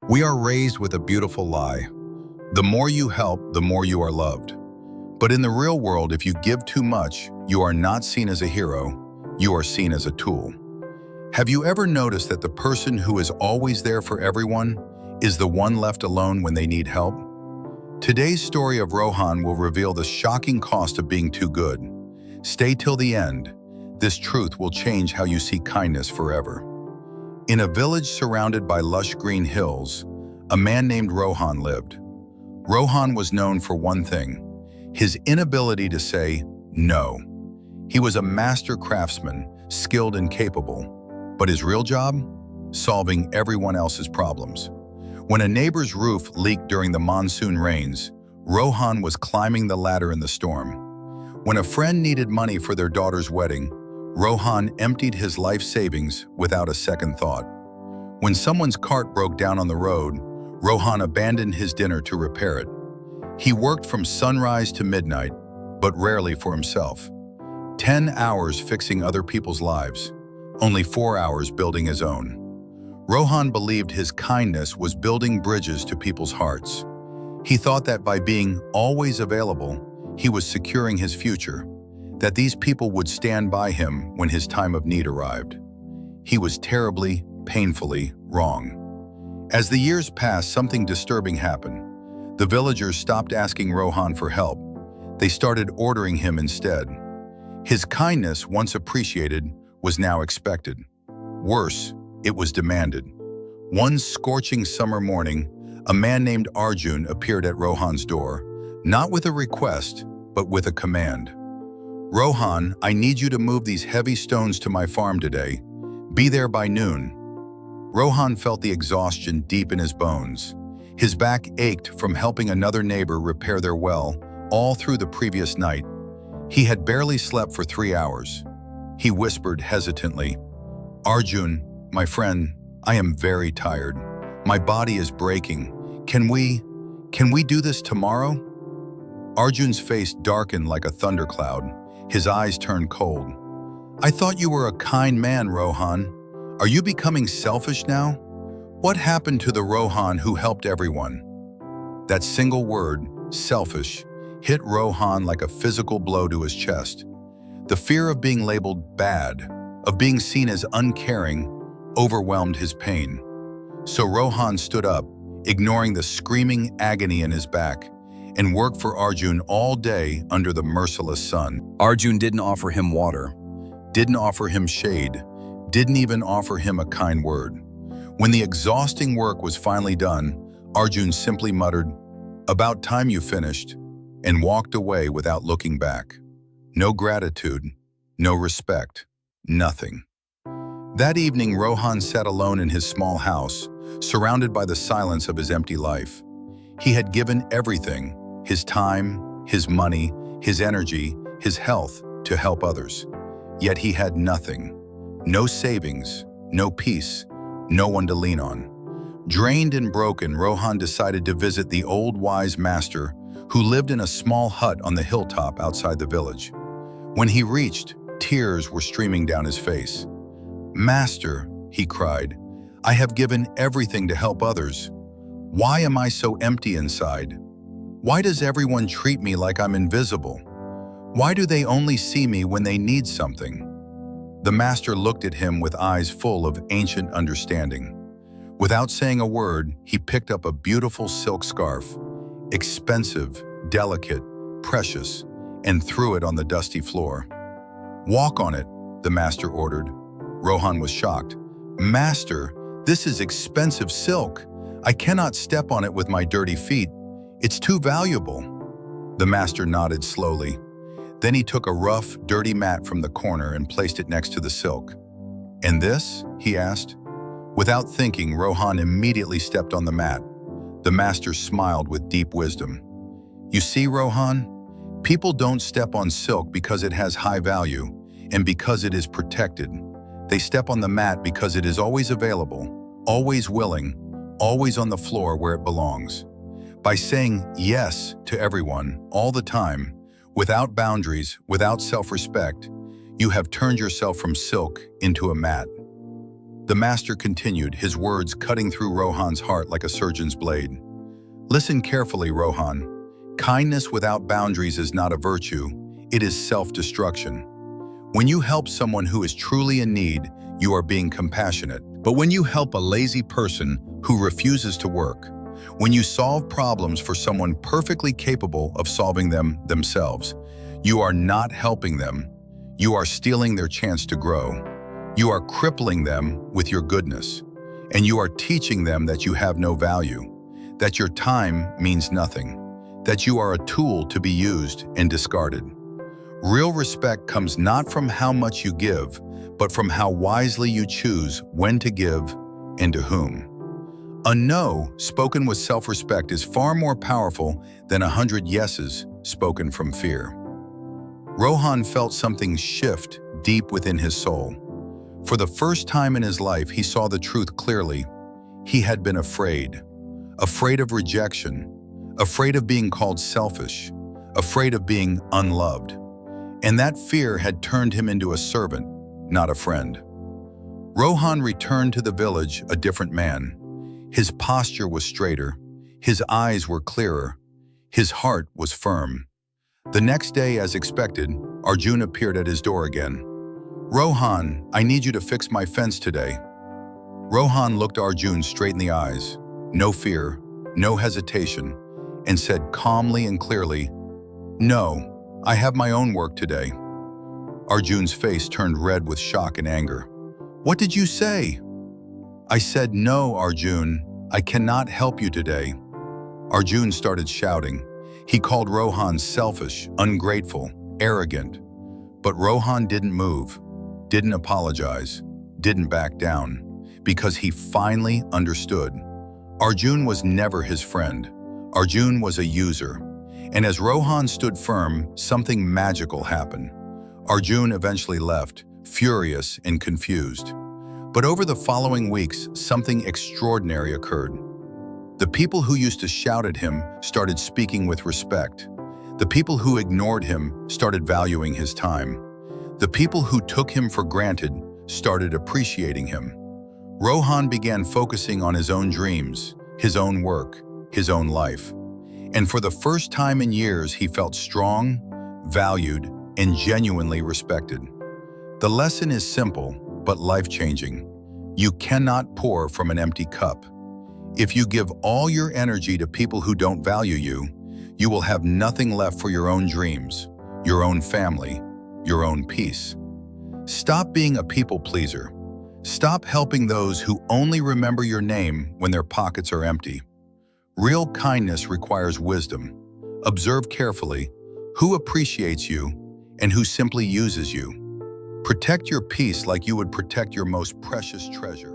We are raised with a beautiful lie. The more you help, the more you are loved. But in the real world, if you give too much, you are not seen as a hero, you are seen as a tool. Have you ever noticed that the person who is always there for everyone is the one left alone when they need help? Today's story of Rohan will reveal the shocking cost of being too good. Stay till the end. This truth will change how you see kindness forever. In a village surrounded by lush green hills, a man named Rohan lived. Rohan was known for one thing: his inability to say no. He was a master craftsman, skilled and capable. But his real job? Solving everyone else's problems. When a neighbor's roof leaked during the monsoon rains, Rohan was climbing the ladder in the storm. When a friend needed money for their daughter's wedding, Rohan emptied his life savings without a second thought. When someone's cart broke down on the road, Rohan abandoned his dinner to repair it. He worked from sunrise to midnight, but rarely for himself. 10 hours fixing other people's lives, only 4 hours building his own. Rohan believed his kindness was building bridges to people's hearts. He thought that by being always available, he was securing his future, that these people would stand by him when his time of need arrived. He was terribly, painfully wrong. As the years passed, something disturbing happened. The villagers stopped asking Rohan for help. They started ordering him instead. His kindness, once appreciated, was now expected. Worse, it was demanded. One scorching summer morning, a man named Arjun appeared at Rohan's door, not with a request, but with a command. "Rohan, I need you to move these heavy stones to my farm today. Be there by noon." Rohan felt the exhaustion deep in his bones. His back ached from helping another neighbor repair their well all through the previous night. He had barely slept for 3 hours. He whispered hesitantly, "Arjun, my friend, I am very tired. My body is breaking. Can we do this tomorrow?" Arjun's face darkened like a thundercloud. His eyes turned cold. "I thought you were a kind man, Rohan. Are you becoming selfish now? What happened to the Rohan who helped everyone?" That single word, selfish, hit Rohan like a physical blow to his chest. The fear of being labeled bad, of being seen as uncaring, overwhelmed his pain. So Rohan stood up, ignoring the screaming agony in his back, and worked for Arjun all day under the merciless sun. Arjun didn't offer him water, didn't offer him shade, didn't even offer him a kind word. When the exhausting work was finally done, Arjun simply muttered, "About time you finished," and walked away without looking back. No gratitude, no respect, nothing. That evening, Rohan sat alone in his small house, surrounded by the silence of his empty life. He had given everything, his time, his money, his energy, his health, to help others. Yet he had nothing. No savings, no peace, no one to lean on. Drained and broken, Rohan decided to visit the old wise master who lived in a small hut on the hilltop outside the village. When he reached, tears were streaming down his face. "Master," he cried, "I have given everything to help others. Why am I so empty inside? Why does everyone treat me like I'm invisible? Why do they only see me when they need something?" The master looked at him with eyes full of ancient understanding. Without saying a word, he picked up a beautiful silk scarf, expensive, delicate, precious, and threw it on the dusty floor. "Walk on it," the master ordered. Rohan was shocked. "Master, this is expensive silk. I cannot step on it with my dirty feet. It's too valuable." The master nodded slowly. Then he took a rough, dirty mat from the corner and placed it next to the silk. "And this?" he asked. Without thinking, Rohan immediately stepped on the mat. The master smiled with deep wisdom. "You see, Rohan, people don't step on silk because it has high value and because it is protected. They step on the mat because it is always available, always willing, always on the floor where it belongs. By saying yes to everyone, all the time, without boundaries, without self-respect, you have turned yourself from silk into a mat." The master continued, his words cutting through Rohan's heart like a surgeon's blade. Listen carefully, Rohan. Kindness without boundaries is not a virtue, it is self-destruction. When you help someone who is truly in need, you are being compassionate. But when you help a lazy person who refuses to work, when you solve problems for someone perfectly capable of solving them themselves, you are not helping them. You are stealing their chance to grow. You are crippling them with your goodness. And you are teaching them that you have no value, that your time means nothing, that you are a tool to be used and discarded. Real respect comes not from how much you give, but from how wisely you choose when to give and to whom. A no spoken with self-respect is far more powerful than 100 yeses spoken from fear. Rohan felt something shift deep within his soul. For the first time in his life, he saw the truth clearly. He had been afraid of rejection, afraid of being called selfish, afraid of being unloved. And that fear had turned him into a servant, not a friend. Rohan returned to the village a different man. His posture was straighter, his eyes were clearer, his heart was firm. The next day, as expected, Arjun appeared at his door again. "Rohan, I need you to fix my fence today." Rohan looked Arjun straight in the eyes, no fear, no hesitation, and said calmly and clearly, "No, I have my own work today." Arjun's face turned red with shock and anger. "What did you say?" "I said no, Arjun. I cannot help you today." Arjun started shouting. He called Rohan selfish, ungrateful, arrogant. But Rohan didn't move, didn't apologize, didn't back down, because he finally understood. Arjun was never his friend. Arjun was a user. And as Rohan stood firm, something magical happened. Arjun eventually left, furious and confused. But over the following weeks, something extraordinary occurred. The people who used to shout at him started speaking with respect. The people who ignored him started valuing his time. The people who took him for granted started appreciating him. Rohan began focusing on his own dreams, his own work, his own life. And for the first time in years, he felt strong, valued, and genuinely respected. The lesson is simple, but life-changing. You cannot pour from an empty cup. If you give all your energy to people who don't value you, you will have nothing left for your own dreams, your own family, your own peace. Stop being a people pleaser. Stop helping those who only remember your name when their pockets are empty. Real kindness requires wisdom. Observe carefully who appreciates you and who simply uses you. Protect your peace like you would protect your most precious treasure.